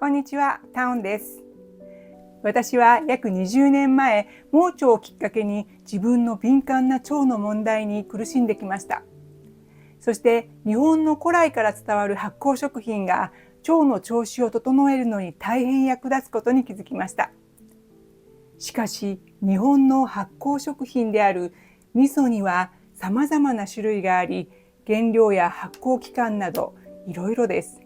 こんにちは、タウンです。私は約20年前、盲腸をきっかけに自分の敏感な腸の問題に苦しんできました。そして日本の古来から伝わる発酵食品が腸の調子を整えるのに大変役立つことに気づきました。しかし日本の発酵食品である味噌には様々な種類があり、原料や発酵期間などいろいろです。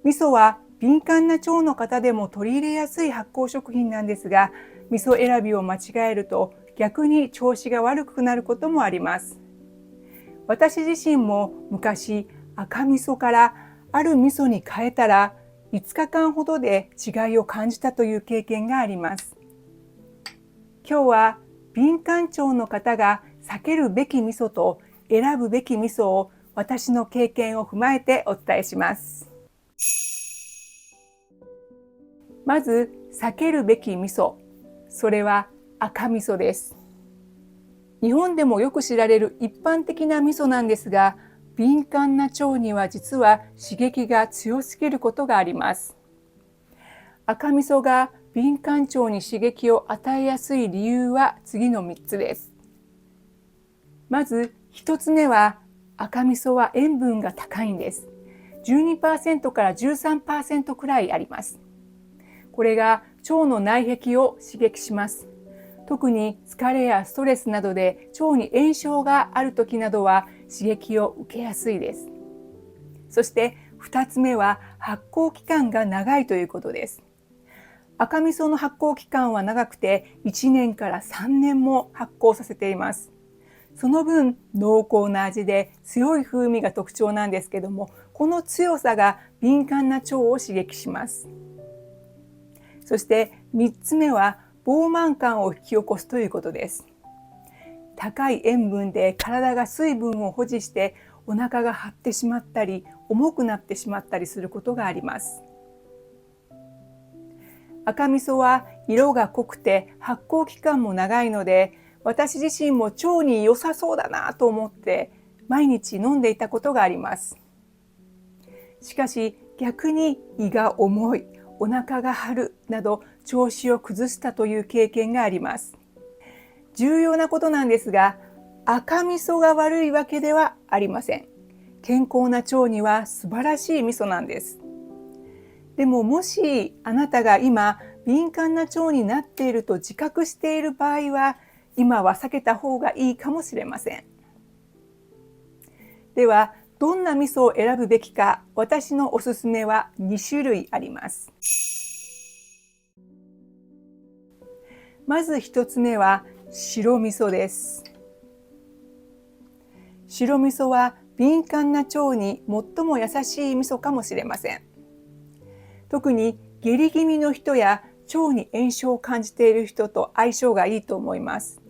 味噌は敏感な腸の方でも取り入れやすい発酵食品なんですが、味噌選びを間違えると逆に調子が悪くなることもあります。私自身も昔赤味噌からある味噌に変えたら5日間ほどで違いを感じたという経験があります。今日は敏感腸の方が避けるべき味噌と選ぶべき味噌を私の経験を踏まえてお伝えします。まず避けるべき味噌、それは赤味噌です。日本でもよく知られる一般的な味噌なんですが、敏感な腸には実は刺激が強すぎることがあります。赤味噌が敏感腸に刺激を与えやすい理由は次の3つです。まず1つ目は、赤味噌は塩分が高いんです。12% から 13% くらいあります。これが腸の内壁を刺激します。特に疲れやストレスなどで腸に炎症がある時などは刺激を受けやすいです。そして2つ目は、発酵期間が長いということです。赤味噌の発酵期間は長くて1年から3年も発酵させています。その分濃厚な味で強い風味が特徴なんですけども、この強さが敏感な腸を刺激します。そして3つ目は、膨満感を引き起こすということです。高い塩分で体が水分を保持してお腹が張ってしまったり重くなってしまったりすることがあります。赤味噌は色が濃くて発酵期間も長いので、私自身も腸に良さそうだなと思って毎日飲んでいたことがあります。しかし逆に胃が重い、お腹が張るなど調子を崩したという経験があります。重要なことなんですが、赤味噌が悪いわけではありません。健康な腸には素晴らしい味噌なんです。でももしあなたが今敏感な腸になっていると自覚している場合は、今は避けた方がいいかもしれません。ではどんな味噌を選ぶべきか、私のおすすめは2種類あります。まず1つ目は白味噌です。白味噌は敏感な腸に最も優しい味噌かもしれません。特に下痢気味の人や腸に炎症を感じている人と相性がいいと思います。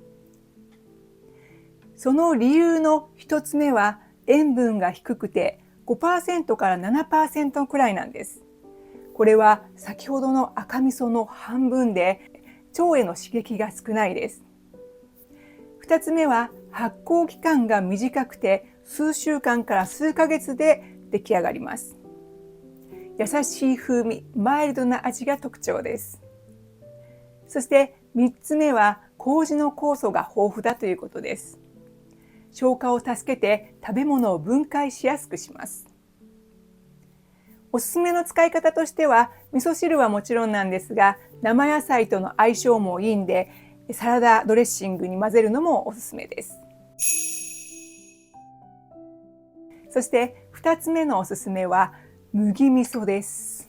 その理由の1つ目は、塩分が低くて 5% から 7% くらいなんです。これは先ほどの赤味噌の半分で、腸への刺激が少ないです。2つ目は、発酵期間が短くて数週間から数ヶ月で出来上がります。優しい風味、マイルドな味が特徴です。そして3つ目は、麹の酵素が豊富だということです。消化を助けて食べ物を分解しやすくします。おすすめの使い方としては、味噌汁はもちろんなんですが、生野菜との相性もいいんで、サラダドレッシングに混ぜるのもおすすめです。そして2つ目のおすすめは麦味噌です。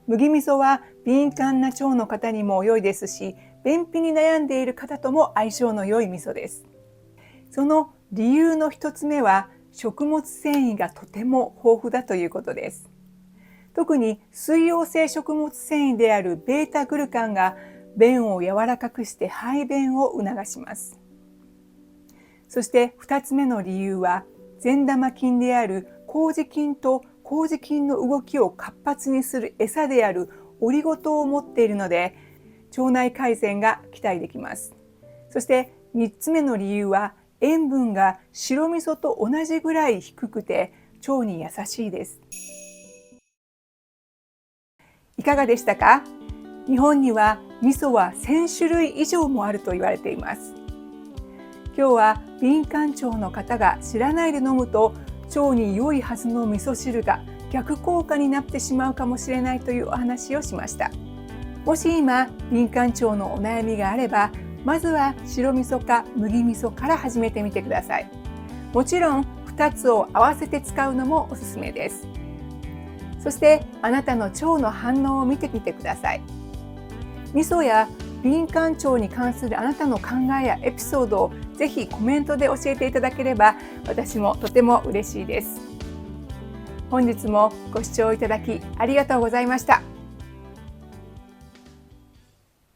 麦味噌は敏感な腸の方にも良いですし、便秘に悩んでいる方とも相性の良い味噌です。その理由の1つ目は、食物繊維がとても豊富だということです。特に水溶性食物繊維であるベータグルカンが便を柔らかくして排便を促します。そして2つ目の理由は、善玉菌である麹菌と麹菌の動きを活発にする餌であるオリゴ糖を持っているので、腸内改善が期待できます。そして3つ目の理由は、塩分が白味噌と同じぐらい低くて腸に優しいです。いかがでしたか？日本には味噌は1000種類以上もあると言われています。今日は敏感腸の方が知らないで飲むと腸に良いはずの味噌汁が逆効果になってしまうかもしれないというお話をしました。もし今敏感腸のお悩みがあれば、まずは白味噌か麦味噌から始めてみてください。もちろん2つを合わせて使うのもおすすめです。そしてあなたの腸の反応を見てみてください。味噌や敏感腸に関するあなたの考えやエピソードをぜひコメントで教えていただければ私もとても嬉しいです。本日もご視聴いただきありがとうございました。